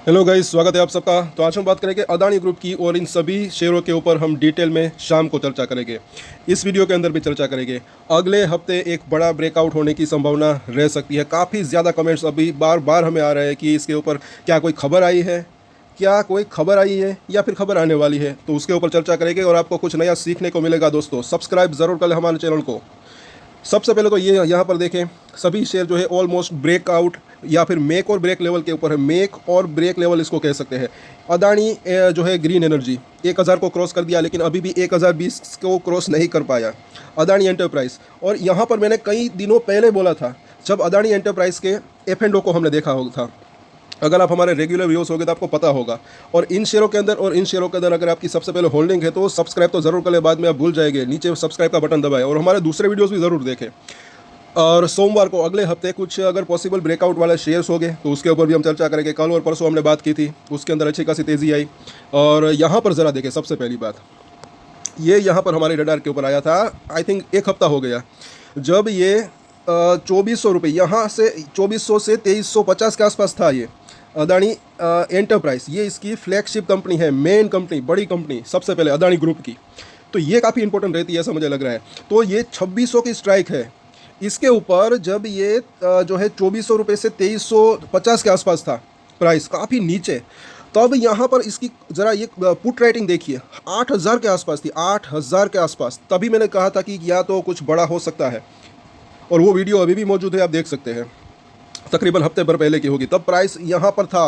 Hello guys, स्वागत है आप सबका। तो आज हम बात करेंगे अदानी ग्रुप की और इन सभी शेयरों के ऊपर हम डिटेल में शाम को चर्चा करेंगे। इस वीडियो के अंदर भी चर्चा करेंगे। अगले हफ्ते एक बड़ा ब्रेकआउट होने की संभावना रह सकती है। काफ़ी ज़्यादा कमेंट्स अभी बार बार हमें आ रहे हैं कि इसके ऊपर क्या कोई खबर आई है, या फिर खबर आने वाली है। तो उसके ऊपर चर्चा करेंगे और आपको कुछ नया सीखने को मिलेगा। दोस्तों, सब्सक्राइब ज़रूर कर लें हमारे चैनल को। सबसे पहले तो ये यहाँ पर देखें, सभी शेयर जो है ऑलमोस्ट ब्रेकआउट या फिर मेक और ब्रेक लेवल के ऊपर है। मेक और ब्रेक लेवल इसको कह सकते हैं। अदानी जो है ग्रीन एनर्जी 1000 को क्रॉस कर दिया, लेकिन अभी भी 1020 को क्रॉस नहीं कर पाया। अदानी एंटरप्राइज, और यहाँ पर मैंने कई दिनों पहले बोला था जब अदानी एंटरप्राइज के F&O को हमने देखा था। अगर आप हमारे रेगुलर व्यूअर्स होगे तो आपको पता होगा। और इन शेयरों के अंदर अगर आपकी सबसे पहले होल्डिंग है तो सब्सक्राइब तो ज़रूर करें, बाद में आप भूल जाएंगे। नीचे सब्सक्राइब का बटन दबाएं और हमारे दूसरे वीडियोस भी ज़रूर देखें। और सोमवार को अगले हफ्ते कुछ अगर पॉसिबल ब्रेकआउट वाले शेयर्स हो गए तो उसके ऊपर भी हम चर्चा करेंगे। कल और परसों हमने बात की थी, उसके अंदर अच्छी खासी तेज़ी आई। और यहाँ पर ज़रा देखें, सबसे पहली बात ये यहाँ पर हमारे रडार के ऊपर आया था। आई थिंक एक हफ्ता हो गया जब ये 2400 रुपये, यहाँ से 2400 से 2350 के आसपास था। ये अदानी एंटरप्राइज, ये इसकी फ्लैगशिप कंपनी है, मेन कंपनी, बड़ी कंपनी सबसे पहले अदानी ग्रुप की। तो ये काफ़ी इंपॉर्टेंट रहती है, ऐसा मुझे लग रहा है। तो ये 2600 की स्ट्राइक है। इसके ऊपर जब ये जो है 2400 रुपये से 2350 के आसपास था प्राइस, काफ़ी नीचे, तब यहाँ पर इसकी ज़रा ये पुट रेटिंग देखिए, 8000 के आसपास थी, 8000 के आसपास। तभी मैंने कहा था कि या तो कुछ बड़ा हो सकता है, और वो वीडियो अभी भी मौजूद है, आप देख सकते हैं। तकरीबन हफ्ते भर पहले की होगी, तब प्राइस यहाँ पर था।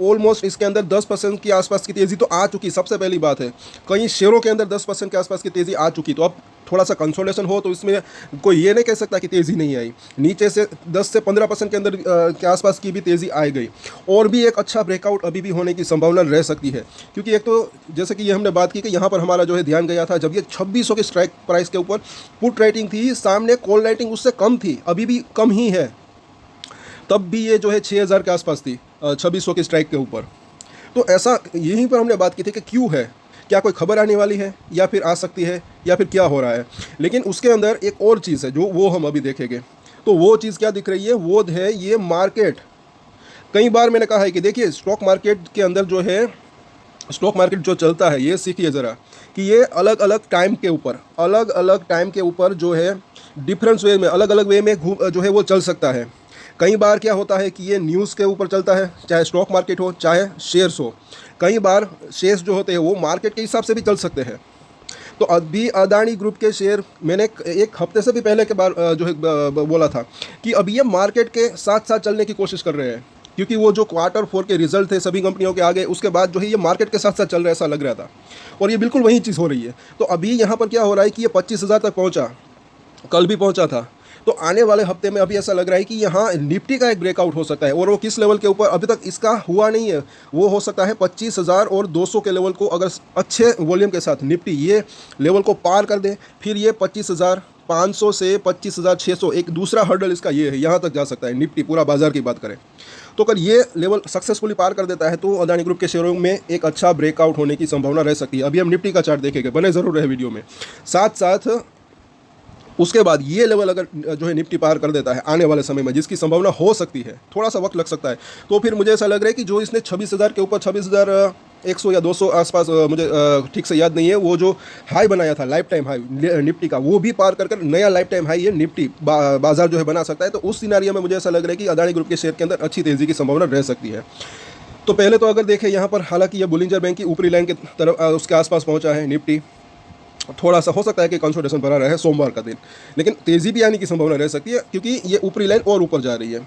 ऑलमोस्ट इसके अंदर 10% की आसपास की तेज़ी तो आ चुकी। सबसे पहली बात है, कई शेयरों के अंदर 10% के आसपास की तेज़ी आ चुकी। तो अब थोड़ा सा कंसोलेशन हो तो इसमें कोई ये नहीं कह सकता कि तेज़ी नहीं आई। नीचे से 10 से 15% के अंदर के आसपास की भी तेज़ी आ गई। और भी एक अच्छा ब्रेकआउट अभी भी होने की संभावना रह सकती है, क्योंकि एक तो जैसे कि ये हमने बात की कि यहाँ पर हमारा जो है ध्यान गया था जब ये 2600 की स्ट्राइक प्राइस के ऊपर पुट रेटिंग थी, सामने कॉल रेटिंग उससे कम थी, अभी भी कम ही है। तब भी ये जो है 6000 के आसपास थी 2600 की स्ट्राइक के ऊपर। तो ऐसा यहीं पर हमने बात की थी कि क्यों है, क्या कोई खबर आने वाली है, या फिर आ सकती है, या फिर क्या हो रहा है। लेकिन उसके अंदर एक और चीज़ है जो वो हम अभी देखेंगे। तो वो चीज़ क्या दिख रही है, वो है ये मार्केट। कई बार मैंने कहा है कि देखिए, स्टॉक मार्केट के अंदर जो है, स्टॉक मार्केट जो चलता है, ये सीखिए ज़रा कि ये अलग अलग टाइम के ऊपर जो है डिफरेंस वे में, अलग अलग वे में जो है वो चल सकता है। कई बार क्या होता है कि ये न्यूज़ के ऊपर चलता है, चाहे स्टॉक मार्केट हो चाहे शेयर्स हो। कई बार शेयर्स जो होते हैं वो मार्केट के हिसाब से भी चल सकते हैं। तो अभी अदानी ग्रुप के शेयर मैंने एक हफ्ते से भी पहले के बार जो है बोला था कि अब ये मार्केट के साथ साथ चलने की कोशिश कर रहे हैं, क्योंकि वो जो Q4 के रिजल्ट थे सभी कंपनियों के आगे, उसके बाद जो है ये मार्केट के साथ साथ चल रहा है, ऐसा लग रहा था। और ये बिल्कुल वही चीज़ हो रही है। तो अभी यहाँ पर क्या हो रहा है कि ये 25,000 तक पहुँचा, कल भी पहुँचा था। तो आने वाले हफ्ते में अभी ऐसा लग रहा है कि यहाँ निफ्टी का एक ब्रेकआउट हो सकता है। और वो किस लेवल के ऊपर अभी तक इसका हुआ नहीं है, वो हो सकता है 25,200 के लेवल को, अगर अच्छे वॉल्यूम के साथ निफ्टी ये लेवल को पार कर दे, फिर ये 25,500 से 25,600 एक दूसरा हर्डल इसका ये है, यहाँ तक जा सकता है निफ्टी, पूरा बाजार की बात करें तो। अगर ये लेवल सक्सेसफुली पार कर देता है तो अदानी ग्रुप के शेयरों में एक अच्छा ब्रेकआउट होने की संभावना रह सकती है। अभी हम निफ्टी का चार्ट देखेंगे, बने ज़रूर रहे वीडियो में। साथ साथ उसके बाद ये लेवल अगर जो है निफ्टी पार कर देता है आने वाले समय में, जिसकी संभावना हो सकती है, थोड़ा सा वक्त लग सकता है, तो फिर मुझे ऐसा लग रहा है कि जो इसने 26,000 के ऊपर 26,100 या 200 आसपास, मुझे ठीक से याद नहीं है, वो जो हाई बनाया था, लाइफ टाइम हाई निफ्टी का, वो भी पार कर नया लाइफ टाइम हाई ये निफ्टी बाजार जो है बना सकता है। तो उस सिनेरियो में मुझे ऐसा लग रहा है कि अदानी ग्रुप के शेयर के अंदर अच्छी तेज़ी की संभावना रह सकती है। तो पहले तो अगर देखें यहाँ पर, हालांकि ये बुलिंजर बैंक की ऊपरी लाइन की तरफ उसके आसपास पहुँचा है निफ्टी, थोड़ा सा हो सकता है कि कंसोलिडेशन बना रहे सोमवार का दिन, लेकिन तेज़ी भी आने की संभावना रह सकती है, क्योंकि ये ऊपरी लाइन और ऊपर जा रही है।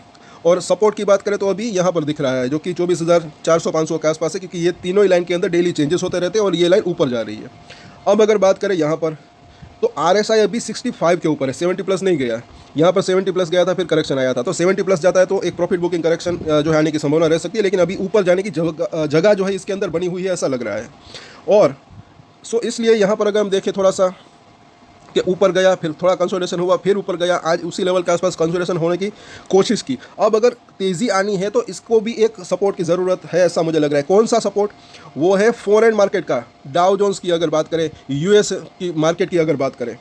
और सपोर्ट की बात करें तो अभी यहाँ पर दिख रहा है, जो कि 24,400-500 के आसपास है, क्योंकि ये तीनों ही लाइन के अंदर डेली चेंजेस होते रहते हैं और ये लाइन ऊपर जा रही है। अब अगर बात करें यहाँ पर, तो RSI अभी 65 के ऊपर है, 70 प्लस नहीं गया। यहाँ पर 70 प्लस गया था, फिर करेक्शन आया था। तो 70 प्लस जाता है तो एक प्रॉफिट बुकिंग करेक्शन जो है आने की संभावना रह सकती है, लेकिन अभी ऊपर जाने की जगह जो है इसके अंदर बनी हुई है, ऐसा लग रहा है। और इसलिए यहाँ पर अगर हम देखें थोड़ा सा कि ऊपर गया, फिर थोड़ा कंसोलिडेशन हुआ, फिर ऊपर गया, आज उसी लेवल के आसपास कंसोलिडेशन होने की कोशिश की। अब अगर तेज़ी आनी है तो इसको भी एक सपोर्ट की ज़रूरत है, ऐसा मुझे लग रहा है। कौन सा सपोर्ट? वो है फॉरेन मार्केट का, डाउ जोन्स की अगर बात करें, US की मार्केट की अगर बात करें,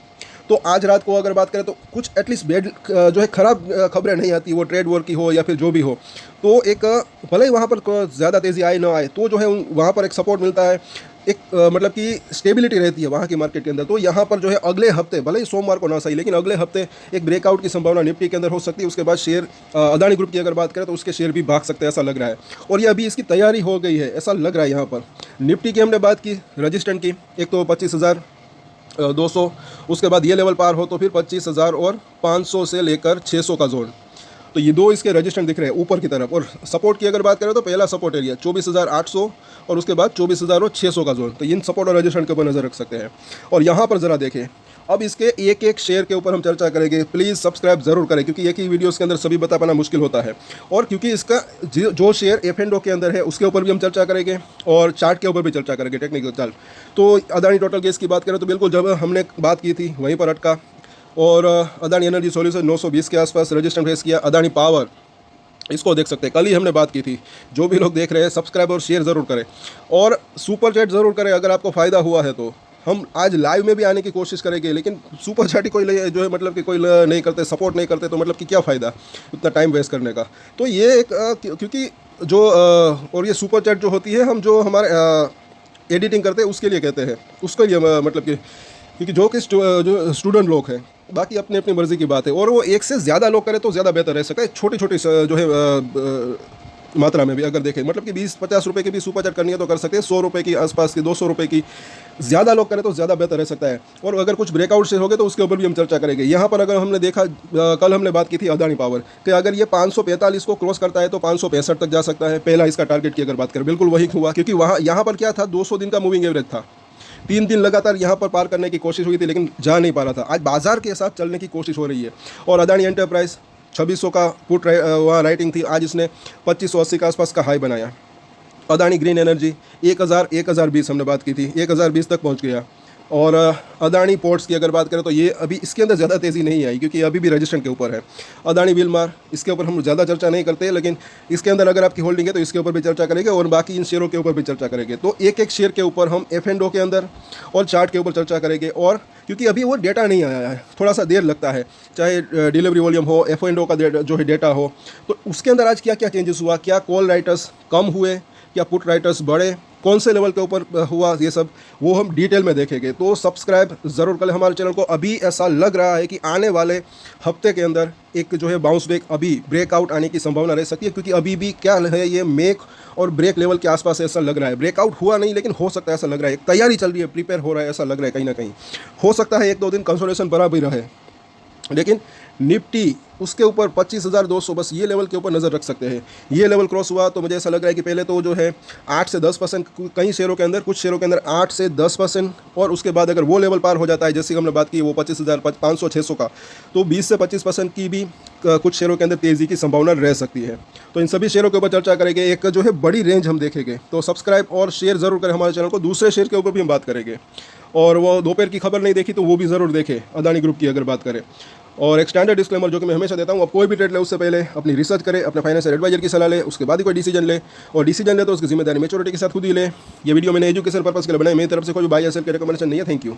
तो आज रात को अगर बात करें तो कुछ एटलीस्ट बेड जो है ख़राब खबरें नहीं आती, वो ट्रेड वॉर की हो या फिर जो भी हो, तो एक भले ही वहाँ पर ज़्यादा तेज़ी आए ना आए तो जो है वहाँ पर एक सपोर्ट मिलता है, एक मतलब कि स्टेबिलिटी रहती है वहाँ की मार्केट के अंदर। तो यहाँ पर जो है अगले हफ्ते, भले ही सोमवार को ना सही, लेकिन अगले हफ्ते एक ब्रेकआउट की संभावना निफ्टी के अंदर हो सकती है। उसके बाद शेयर अदानी ग्रुप की अगर बात करें तो उसके शेयर भी भाग सकते हैं, ऐसा लग रहा है। और ये अभी इसकी तैयारी हो गई है, ऐसा लग रहा है यहाँ पर। निफ्टी की हमने बात की, रजिस्टेंट की, एक तो 25,200, उसके बाद ये लेवल पार हो तो फिर 25,000 और 500 से लेकर 600 का जोन। तो ये दो इसके रजिस्टेंट दिख रहे हैं ऊपर की तरफ। और सपोर्ट की अगर बात करें तो पहला सपोर्ट एरिया 24,800 और उसके बाद 24,600 का जोन। तो इन सपोर्ट और रजिस्टेंट के ऊपर नज़र रख सकते हैं। और यहाँ पर ज़रा देखें, अब इसके एक एक शेयर के ऊपर हम चर्चा करेंगे। प्लीज़ सब्सक्राइब ज़रूर करें, क्योंकि एक ही वीडियोस के अंदर सभी बता पाना मुश्किल होता है। और क्योंकि इसका जो शेयर F&O के अंदर है उसके ऊपर भी हम चर्चा करेंगे और चार्ट के ऊपर भी चर्चा करेंगे, टेक्निकल चार्ट। तो अदानी टोटल गैस की बात करें तो बिल्कुल जब हमने बात की थी वहीं पर अटका। और अदानी एनर्जी सॉल्यूशन 920 के आसपास रजिस्टर फेस किया। अदानी पावर, इसको देख सकते हैं, कल ही हमने बात की थी। जो भी लोग देख रहे हैं सब्सक्राइब और शेयर ज़रूर करें और सुपर चैट ज़रूर करें अगर आपको फ़ायदा हुआ है तो। हम आज लाइव में भी आने की कोशिश करेंगे, लेकिन सुपर चैट ही कोई जो है मतलब कि कोई नहीं करते, सपोर्ट नहीं करते, तो मतलब कि क्या फ़ायदा इतना टाइम वेस्ट करने का। तो ये एक क्योंकि जो और ये सुपर चैट जो होती है, हम जो हमारे एडिटिंग करते हैं उसके लिए कहते हैं, उसके लिए मतलब कि क्योंकि जो स्टूडेंट लोग हैं, बाकी अपनी अपनी मर्ज़ी की बात है। और वो एक से ज़्यादा लोग करें तो ज़्यादा बेहतर रह सकता है, छोटी छोटी जो है मात्रा में भी अगर देखें, मतलब कि 20-50 रुपये की भी सुपर चैट करनी है तो कर सकते हैं, 100 रुपये की आसपास की, 200 रुपये की, ज़्यादा लोग करें तो ज़्यादा बेहतर रह सकता है। और अगर कुछ ब्रेकआउट से हो गए तो उसके ऊपर भी हम चर्चा करेंगे। यहाँ पर अगर हमने देखा, कल हमने बात की थी अदानी पावर कि अगर ये 545 को क्रॉस करता है तो 565 तक जा सकता है, पहला इसका टारगेट की अगर बात करें। बिल्कुल वही हुआ, क्योंकि यहाँ पर क्या था, 200 दिन का मूविंग एवरेज था। 3 दिन लगातार यहाँ पर पार करने की कोशिश हुई थी, लेकिन जा नहीं पा रहा था। आज बाजार के साथ चलने की कोशिश हो रही है। और अदानी एंटरप्राइज 2600 का पुट वहाँ राइटिंग थी, आज इसने 2580 के आसपास का हाई बनाया। अदानी ग्रीन एनर्जी 1020 हमने बात की थी, 1020 तक पहुँच गया। और अदानी पोर्ट्स की अगर बात करें तो ये अभी इसके अंदर ज़्यादा तेज़ी नहीं आई, क्योंकि अभी भी रजिस्ट्रेशन के ऊपर है। अदानी विलमार, इसके ऊपर हम ज़्यादा चर्चा नहीं करते, लेकिन इसके अंदर अगर आपकी होल्डिंग है तो इसके ऊपर भी चर्चा करेंगे और बाकी इन शेयरों के ऊपर भी चर्चा करेंगे। तो एक एक शेयर के ऊपर हम F&O के अंदर और चार्ट के ऊपर चर्चा करेंगे। और क्योंकि अभी वो डेटा नहीं आया है, थोड़ा सा देर लगता है, चाहे डिलीवरी वॉल्यूम हो, F&O का जो है डेटा हो, तो उसके अंदर आज क्या क्या चेंजेस हुआ, क्या कॉल राइटर्स कम हुए, क्या पुट राइटर्स बढ़े, कौन से लेवल के ऊपर हुआ, ये सब वो हम डिटेल में देखेंगे। तो सब्सक्राइब ज़रूर करें हमारे चैनल को। अभी ऐसा लग रहा है कि आने वाले हफ्ते के अंदर एक जो है बाउंस बैक, अभी ब्रेकआउट आने की संभावना रह सकती है, क्योंकि अभी भी क्या है, ये मेक और ब्रेक लेवल के आसपास ऐसा लग रहा है। ब्रेकआउट हुआ नहीं, लेकिन हो सकता है, ऐसा लग रहा है, एक तैयारी चल रही है, प्रिपेयर हो रहा है, ऐसा लग रहा है कहीं ना कहीं। हो सकता है 1-2 दिन कंसोलिडेशन बना भी रहे, लेकिन निफ्टी उसके ऊपर 25,200 बस ये लेवल के ऊपर नज़र रख सकते हैं। ये लेवल क्रॉस हुआ तो मुझे ऐसा लग रहा है कि पहले तो जो है 8 से 10%, कई शेयरों के अंदर, कुछ शेयरों के अंदर 8 से 10%, और उसके बाद अगर वो लेवल पार हो जाता है, जैसे हमने बात की वो 25,500-600 का, तो 20 से 25% की भी कुछ शेयरों के अंदर तेज़ी की संभावना रह सकती है। तो इन सभी शेयरों के ऊपर चर्चा करेंगे, एक जो है बड़ी रेंज हम देखेंगे। तो सब्सक्राइब और शेयर ज़रूर करें हमारे चैनल को। दूसरे शेयर के ऊपर भी हम बात करेंगे, और वो दोपहर की खबर नहीं देखी तो वो भी ज़रूर देखें, अदानी ग्रुप की अगर बात करें। और एक स्टैंडर्ड डिस्क्लेमर जो कि मैं हमेशा देता हूँ, अब कोई भी ट्रेड ले उससे पहले अपनी रिसर्च करे, अपने फाइनेंशियल एडवाइजर की सलाह ले, उसके बाद ही कोई डिसीजन ले। और डिसीजन ले तो उसकी जिम्मेदारी मैच्योरिटी के साथ खुद ही ले। ये वीडियो मैंने एजुकेशन पर्पस के लिए बनाई, मेरी तरफ से कोई बाय या सेल की रिकमेंडेशन नहीं है। Thank you.